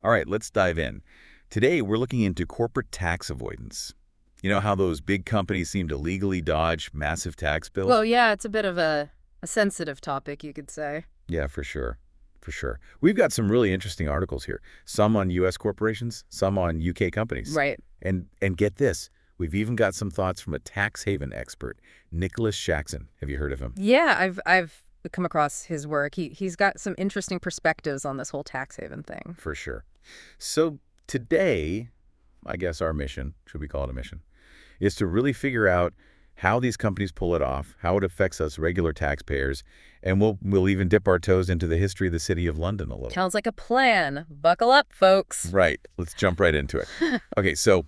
All right, let's dive in. Today, we're looking into corporate tax avoidance. You know how those big companies seem to legally dodge massive tax Well, bills? yeah, it's a bit of a sensitive topic, you could say. Yeah, for sure. For sure. We've got some really interesting articles here. Some on U.S. corporations, some on U.K. companies. Right. And get this, we've even got some thoughts from a tax haven expert, Nicholas Shaxson. Have you heard of him? Yeah, I've come across his work. He's got some interesting perspectives on this whole tax haven thing. For sure. So today, I guess our mission, should we call it a mission, is to really figure out how these companies pull it off, how it affects us regular taxpayers, and we'll even dip our toes into the history of the city of London a little. Sounds like a plan. Buckle up, folks. Right. Let's jump right into it. Okay, so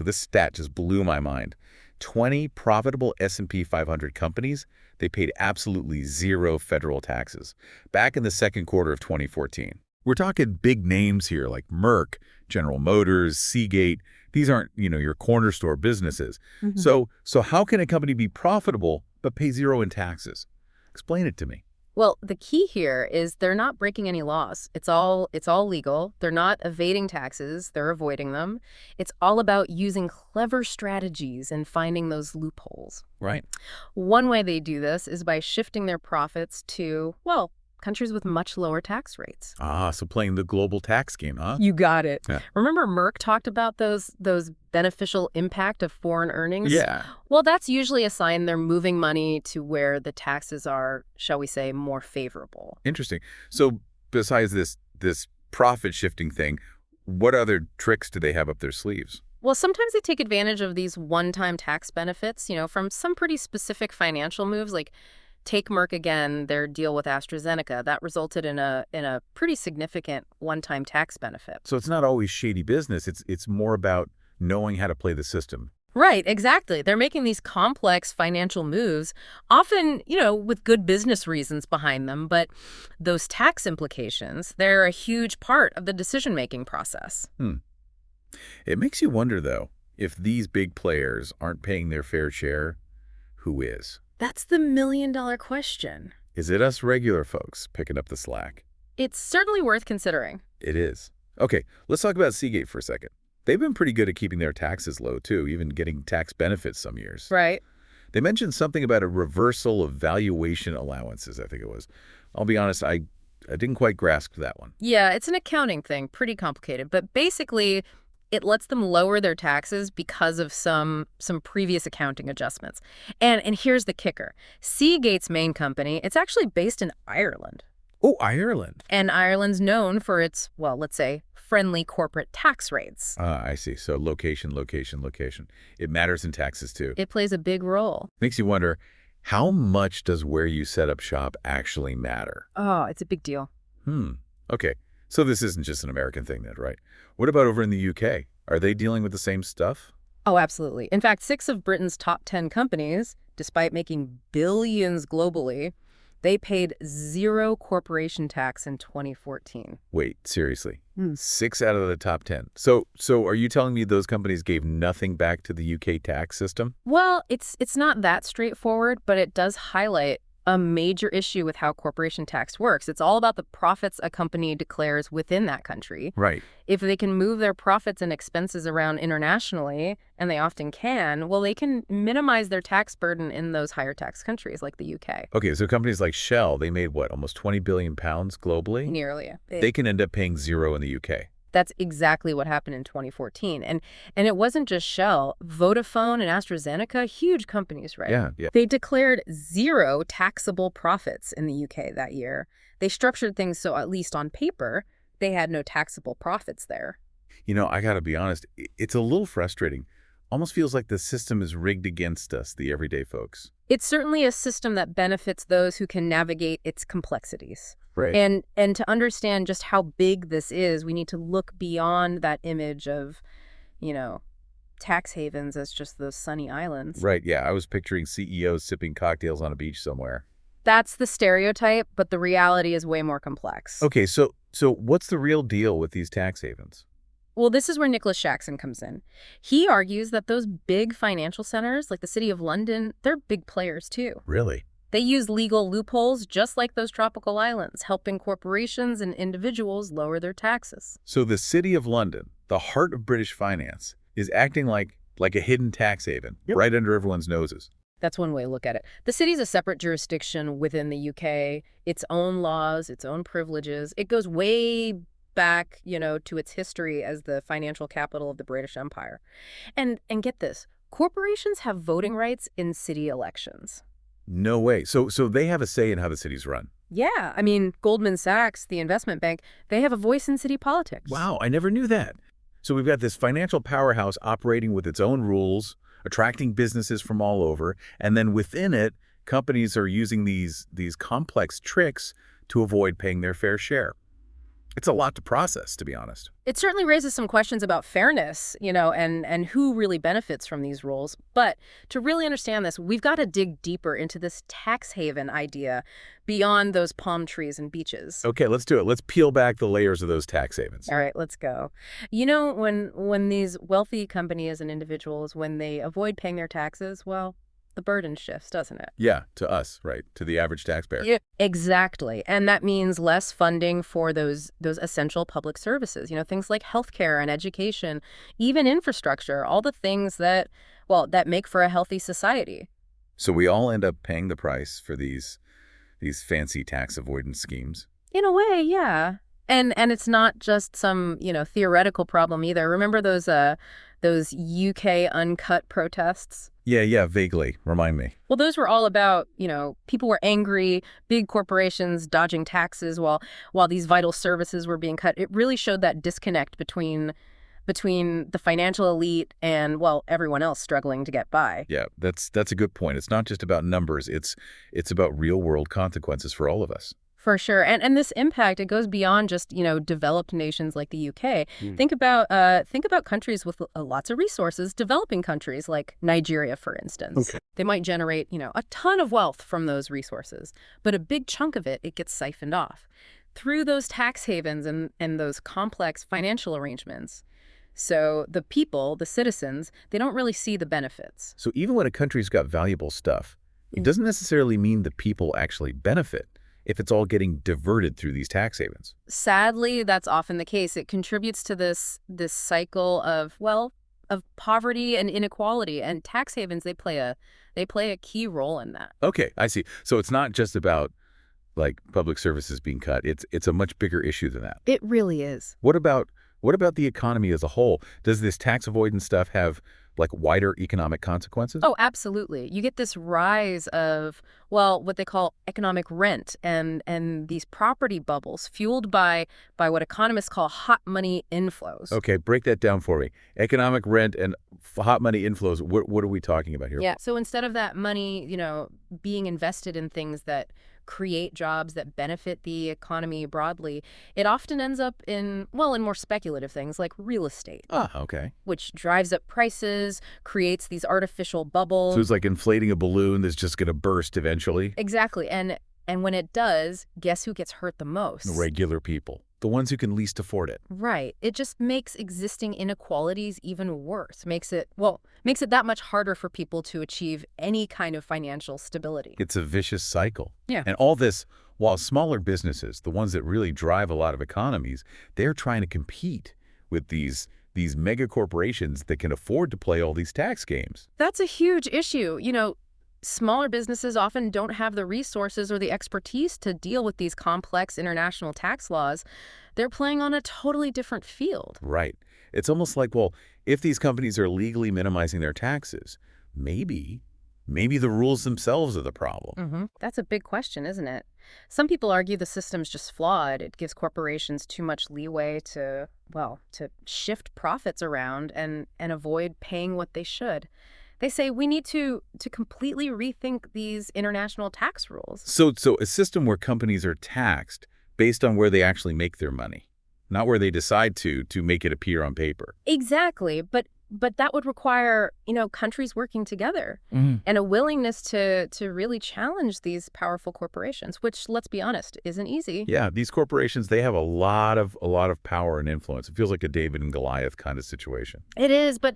this stat just blew my mind. 20 profitable S&P 500 companies, they paid absolutely zero federal taxes back in the second quarter of 2014. We're talking big names here like Merck, General Motors, Seagate. These aren't, your corner store businesses. Mhm. So how can a company be profitable but pay zero in taxes? Explain it to me. Well, the key here is they're not breaking any laws. It's all legal. They're not evading taxes, they're avoiding them. It's all about using clever strategies and finding those loopholes. Right. One way they do this is by shifting their profits to, well, countries with much lower tax rates. Ah, so playing the global tax game, huh? You got it. Yeah. Remember Merck talked about those beneficial impact of foreign earnings? Yeah. Well, that's usually a sign they're moving money to where the taxes are, shall we say, more favorable. Interesting. So besides this profit shifting thing, what other tricks do they have up their sleeves? Well, sometimes they take advantage of these one-time tax benefits, from some pretty specific financial moves, like take Merck again, their deal with AstraZeneca. That resulted in a pretty significant one-time tax benefit. So it's not always shady business. It's more about knowing how to play the system. Right, exactly. They're making these complex financial moves, often, with good business reasons behind them, but those tax implications, they're a huge part of the decision-making process. Hmm. It makes you wonder, though, if these big players aren't paying their fair share, who is? That's the million-dollar question. Is it us regular folks picking up the slack? It's certainly worth considering. It is. Okay, let's talk about Seagate for a second. They've been pretty good at keeping their taxes low, too, even getting tax benefits some years. Right. They mentioned something about a reversal of valuation allowances, I think it was. I'll be honest, I didn't quite grasp that one. Yeah, it's an accounting thing, pretty complicated, but basically it lets them lower their taxes because of some previous accounting adjustments. And here's the kicker. Seagate's main company, it's actually based in Ireland. Oh, Ireland. And Ireland's known for its, well, let's say, friendly corporate tax rates. I see. So location, location, location. It matters in taxes, too. It plays a big role. Makes you wonder, how much does where you set up shop actually matter? Oh, it's a big deal. Okay. So this isn't just an American thing then, right? What about over in the UK? Are they dealing with the same stuff? Oh, absolutely. In fact, 6 of Britain's top 10 companies, despite making billions globally, they paid zero corporation tax in 2014. Wait, seriously? Hmm. 6 out of the top 10. So are you telling me those companies gave nothing back to the UK tax system? Well, it's not that straightforward, but it does highlight a major issue with how corporation tax works. It's all about the profits a company declares within that country. Right. If they can move their profits and expenses around internationally, and they often can, well, they can minimize their tax burden in those higher tax countries like the UK. Okay, so companies like Shell, they made what, almost 20 billion pounds globally? Nearly. They can end up paying zero in the UK. That's exactly what happened in 2014. And it wasn't just Shell. Vodafone and AstraZeneca, huge companies, right? Yeah. They declared zero taxable profits in the UK that year. They structured things so, at least on paper, they had no taxable profits there. I got to be honest, it's a little frustrating. Almost feels like the system is rigged against us, the everyday folks. It's certainly a system that benefits those who can navigate its complexities. Right. And to understand just how big this is, we need to look beyond that image of, tax havens as just those sunny islands. Right, yeah. I was picturing CEOs sipping cocktails on a beach somewhere. That's the stereotype, but the reality is way more complex. Okay, so what's the real deal with these tax havens? Well, this is where Nicholas Shaxson comes in. He argues that those big financial centers, like the City of London, they're big players too. Really? They use legal loopholes just like those tropical islands, helping corporations and individuals lower their taxes. So the City of London, the heart of British finance, is acting like a hidden tax haven, right under everyone's noses. That's one way to look at it. The city's a separate jurisdiction within the UK, its own laws, its own privileges. It goes way back, to its history as the financial capital of the British Empire. And get this, corporations have voting rights in city elections. No way. So they have a say in how the city's run. Yeah, I mean, Goldman Sachs, the investment bank, they have a voice in city politics. Wow, I never knew that. So we've got this financial powerhouse operating with its own rules, attracting businesses from all over, and then within it, companies are using these complex tricks to avoid paying their fair share. It's a lot to process, to be honest. It certainly raises some questions about fairness, and who really benefits from these rules. But to really understand this, we've got to dig deeper into this tax haven idea beyond those palm trees and beaches. Okay, let's do it. Let's peel back the layers of those tax havens. All right, let's go. When these wealthy companies and individuals, when they avoid paying their taxes, well, the burden shifts, doesn't it? Yeah, to us, right? To the average taxpayer. Yeah, exactly. And that means less funding for those essential public services, things like healthcare and education, even infrastructure, all the things that make for a healthy society. So we all end up paying the price for these fancy tax avoidance schemes. In a way, yeah. And it's not just some, theoretical problem either. Remember those UK uncut protests? Yeah, vaguely. Remind me. Well, those were all about, people were angry, big corporations dodging taxes while these vital services were being cut. It really showed that disconnect between the financial elite and, well, everyone else struggling to get by. Yeah, that's a good point. It's not just about numbers. It's about real-world consequences for all of us. For sure. And this impact, it goes beyond just, developed nations like the UK. Think about countries with lots of resources, developing countries like Nigeria, for instance. Okay. They might generate, a ton of wealth from those resources, but a big chunk of it gets siphoned off through those tax havens and those complex financial arrangements. So the people, the citizens, they don't really see the benefits. So even when a country's got valuable stuff, it doesn't necessarily mean the people actually benefit if it's all getting diverted through these tax havens. Sadly, that's often the case. It contributes to this cycle of poverty and inequality, and tax havens, they play a key role in that. Okay, I see. So it's not just about like public services being cut. It's a much bigger issue than that. It really is. What about the economy as a whole? Does this tax avoidance stuff have like wider economic consequences? Oh, absolutely. You get this rise of, what they call economic rent and these property bubbles fueled by what economists call hot money inflows. Okay, break that down for me. Economic rent and hot money inflows, what are we talking about here? Yeah, so instead of that money, being invested in things that create jobs that benefit the economy broadly, it often ends up in more speculative things like real estate. Ah, okay. Which drives up prices, creates these artificial bubbles. So it's like inflating a balloon that's just going to burst eventually? Exactly. And when it does, guess who gets hurt the most? Regular people. The ones who can least afford it. Right. It just makes existing inequalities even worse. Makes it that much harder for people to achieve any kind of financial stability. It's a vicious cycle. Yeah. And all this, while smaller businesses, the ones that really drive a lot of economies, they're trying to compete with these mega corporations that can afford to play all these tax games. That's a huge issue. Smaller businesses often don't have the resources or the expertise to deal with these complex international tax laws. They're playing on a totally different field. Right. It's almost like, if these companies are legally minimizing their taxes, maybe the rules themselves are the problem. That's a big question, isn't it? Some people argue the system's just flawed. It gives corporations too much leeway to shift profits around and avoid paying what they should. They say we need to completely rethink these international tax rules. So a system where companies are taxed based on where they actually make their money, not where they decide to make it appear on paper. Exactly, but that would require, countries working together and a willingness to really challenge these powerful corporations, which, let's be honest, isn't easy. Yeah, these corporations, they have a lot of power and influence. It feels like a David and Goliath kind of situation. It is, but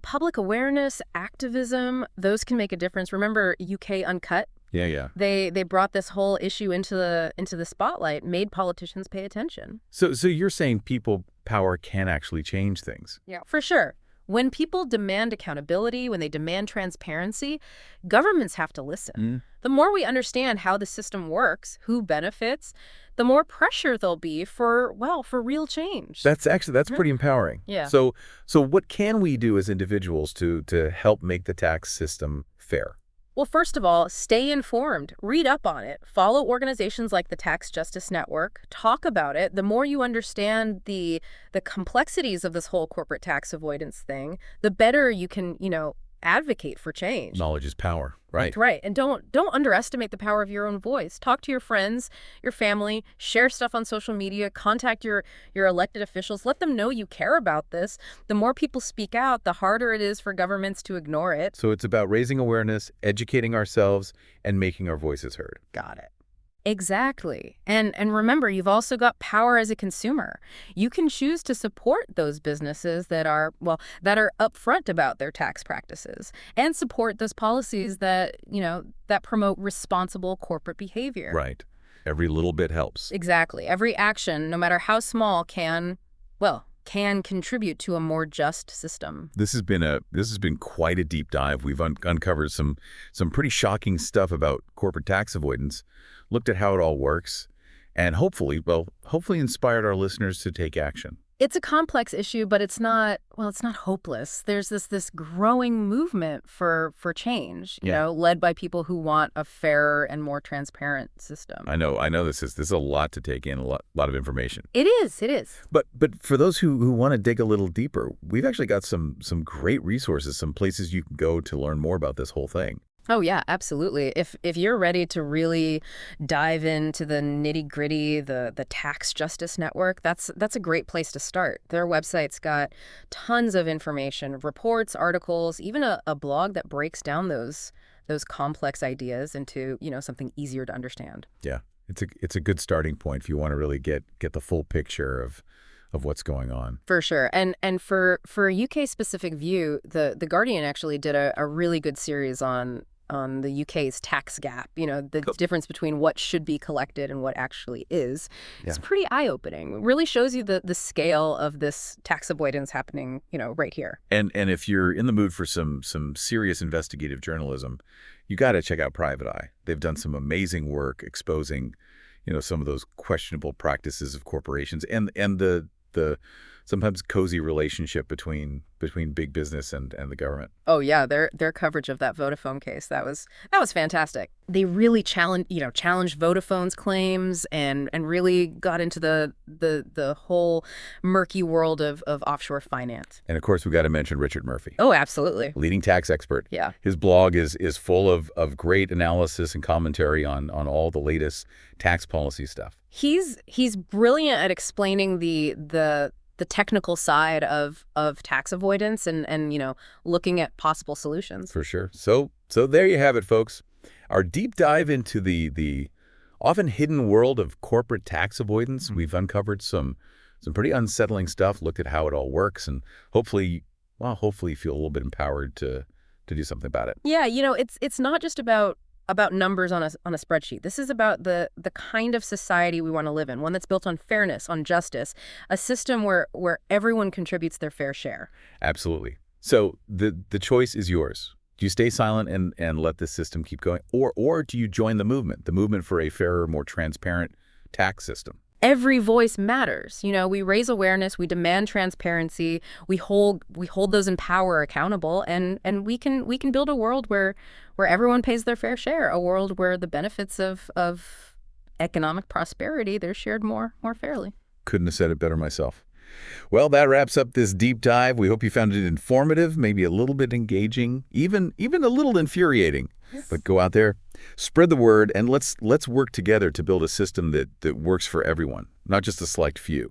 public awareness, activism, those can make a difference. Remember UK Uncut? Yeah, yeah. They brought this whole issue into the spotlight, made politicians pay attention. So you're saying people power can actually change things. Yeah. For sure. When people demand accountability, when they demand transparency, governments have to listen. Mm. The more we understand how the system works, who benefits, the more pressure there'll be for real change. That's pretty empowering. Yeah. So what can we do as individuals to help make the tax system fair? Well, first of all, stay informed, read up on it, follow organizations like the Tax Justice Network, talk about it. The more you understand the complexities of this whole corporate tax avoidance thing, the better you can, advocate for change. Knowledge is power, right? Right. And don't underestimate the power of your own voice. Talk to your friends, your family, share stuff on social media, contact your elected officials, let them know you care about this. The more people speak out, the harder it is for governments to ignore it. So it's about raising awareness, educating ourselves, and making our voices heard. Got it. Exactly. And remember, you've also got power as a consumer. You can choose to support those businesses that are upfront about their tax practices and support those policies that promote responsible corporate behavior. Right. Every little bit helps. Exactly. Every action, no matter how small, can contribute to a more just system. This has been quite a deep dive. We've uncovered some pretty shocking stuff about corporate tax avoidance, looked at how it all works, and hopefully inspired our listeners to take action. It's a complex issue, but it's not hopeless. There's this growing movement for change, led by people who want a fairer and more transparent system. I know this is a lot to take in, a lot of information. It is. But for those who want to dig a little deeper, we've actually got some great resources, some places you can go to learn more about this whole thing. Oh, yeah, absolutely. If you're ready to really dive into the nitty-gritty, the Tax Justice Network, that's a great place to start. Their website's got tons of information, reports, articles, even a blog that breaks down those complex ideas into, something easier to understand. Yeah, it's a good starting point if you want to really get the full picture of what's going on. For sure. And for a UK-specific view, the Guardian actually did a really good series on the UK's tax gap, the difference between what should be collected and what actually is. Yeah. It's pretty eye-opening. It really shows you the scale of this tax avoidance happening, right here. And if you're in the mood for some serious investigative journalism, you got to check out Private Eye. They've done some amazing work exposing, some of those questionable practices of corporations and the sometimes cozy relationship between big business and the government. Oh yeah, their coverage of that Vodafone case, that was fantastic. They really challenged Vodafone's claims and really got into the whole murky world of offshore finance. And of course, we got to mention Richard Murphy. Oh, absolutely. Leading tax expert. Yeah. His blog is full of great analysis and commentary on all the latest tax policy stuff. He's brilliant at explaining the technical side of tax avoidance and looking at possible solutions. For sure. So there you have it, folks. Our deep dive into the often hidden world of corporate tax avoidance. We've uncovered some pretty unsettling stuff, looked at how it all works, and hopefully you feel a little bit empowered to do something about it. Yeah, it's not just about numbers on a spreadsheet. This is about the kind of society we want to live in, one that's built on fairness, on justice, a system where everyone contributes their fair share. Absolutely. So the choice is yours. Do you stay silent and let this system keep going? Or do you join the movement for a fairer, more transparent tax system? Every voice matters. We raise awareness, we demand transparency, we hold those in power accountable, and we can build a world where everyone pays their fair share, a world where the benefits of economic prosperity, they're shared more fairly. Couldn't have said it better myself. Well, that wraps up this deep dive. We hope you found it informative, maybe a little bit engaging, even a little infuriating. Yes. But go out there, spread the word, and let's work together to build a system that works for everyone, not just a select few.